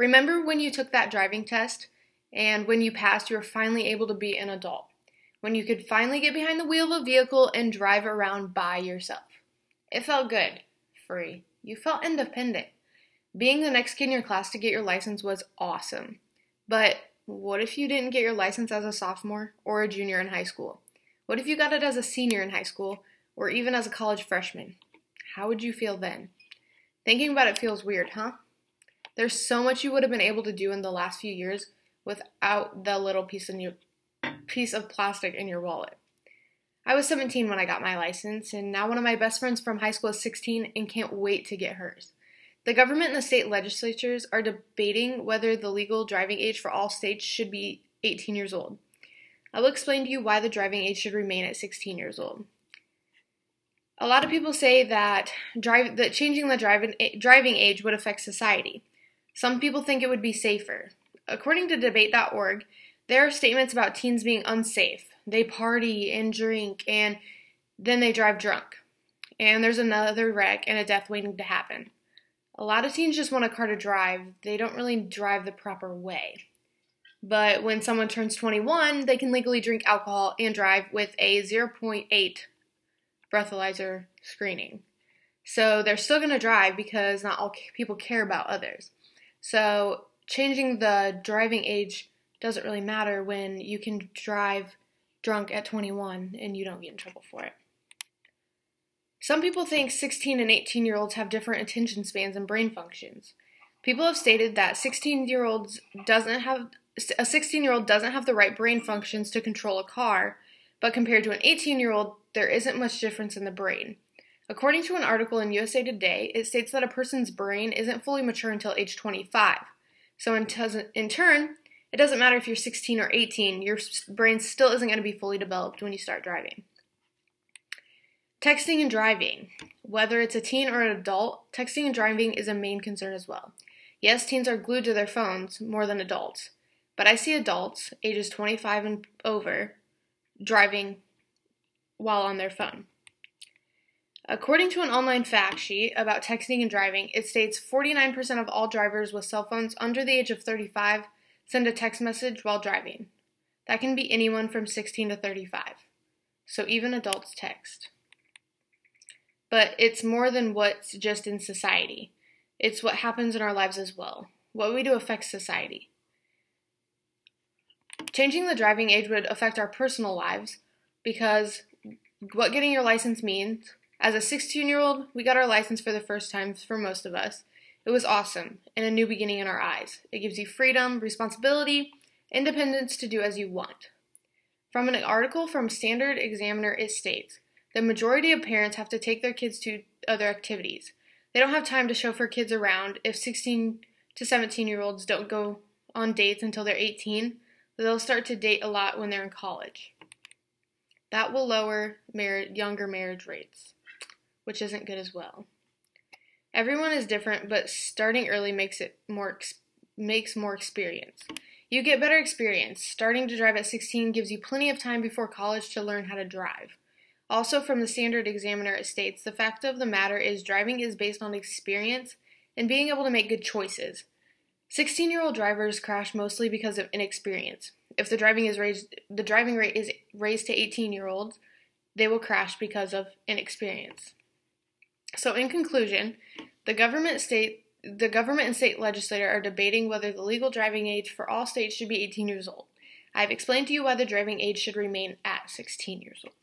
Remember when you took that driving test and when you passed, you were finally able to be an adult? When you could finally get behind the wheel of a vehicle and drive around by yourself. It felt good. Free. You felt independent. Being the next kid in your class to get your license was awesome. But what if you didn't get your license as a sophomore or a junior in high school? What if you got it as a senior in high school or even as a college freshman? How would you feel then? Thinking about it feels weird, huh? There's so much you would have been able to do in the last few years without the little piece of plastic in your wallet. I was 17 when I got my license, and now one of my best friends from high school is 16 and can't wait to get hers. The government and the state legislatures are debating whether the legal driving age for all states should be 18 years old. I will explain to you why the driving age should remain at 16 years old. A lot of people say that changing the driving age would affect society. Some people think it would be safer. According to debate.org, there are statements about teens being unsafe. They party and drink, and then they drive drunk. And there's another wreck and a death waiting to happen. A lot of teens just want a car to drive. They don't really drive the proper way. But when someone turns 21, they can legally drink alcohol and drive with a 0.8 breathalyzer screening. So they're still going to drive because not all people care about others. So changing the driving age doesn't really matter when you can drive drunk at 21 and you don't get in trouble for it. Some people think 16 and 18-year-olds have different attention spans and brain functions. People have stated that a 16-year-old doesn't have the right brain functions to control a car, but compared to an 18-year-old, there isn't much difference in the brain. According to an article in USA Today, it states that a person's brain isn't fully mature until age 25. So in turn, it doesn't matter if you're 16 or 18, your brain still isn't going to be fully developed when you start driving. Texting and driving. Whether it's a teen or an adult, texting and driving is a main concern as well. Yes, teens are glued to their phones more than adults, but I see adults, ages 25 and over, driving while on their phone. According to an online fact sheet about texting and driving, it states 49% of all drivers with cell phones under the age of 35 send a text message while driving. That can be anyone from 16 to 35. So even adults text. But it's more than what's just in society. It's what happens in our lives as well. What we do affects society. Changing the driving age would affect our personal lives because what getting your license means, as a 16-year-old, we got our license for the first time for most of us. It was awesome and a new beginning in our eyes. It gives you freedom, responsibility, independence to do as you want. From an article from Standard Examiner, it states, the majority of parents have to take their kids to other activities. They don't have time to chauffeur kids around. If 16 to 17-year-olds don't go on dates until they're 18, they'll start to date a lot when they're in college. That will lower younger marriage rates, which isn't good as well. Everyone is different, but starting early makes more experience. You get better experience. Starting to drive at 16 gives you plenty of time before college to learn how to drive. Also from the Standard Examiner, it states, the fact of the matter is driving is based on experience and being able to make good choices. 16-year-old drivers crash mostly because of inexperience. If the driving rate is raised to 18-year-olds, they will crash because of inexperience. So in conclusion, the government and state legislature are debating whether the legal driving age for all states should be 18 years old. I have explained to you why the driving age should remain at 16 years old.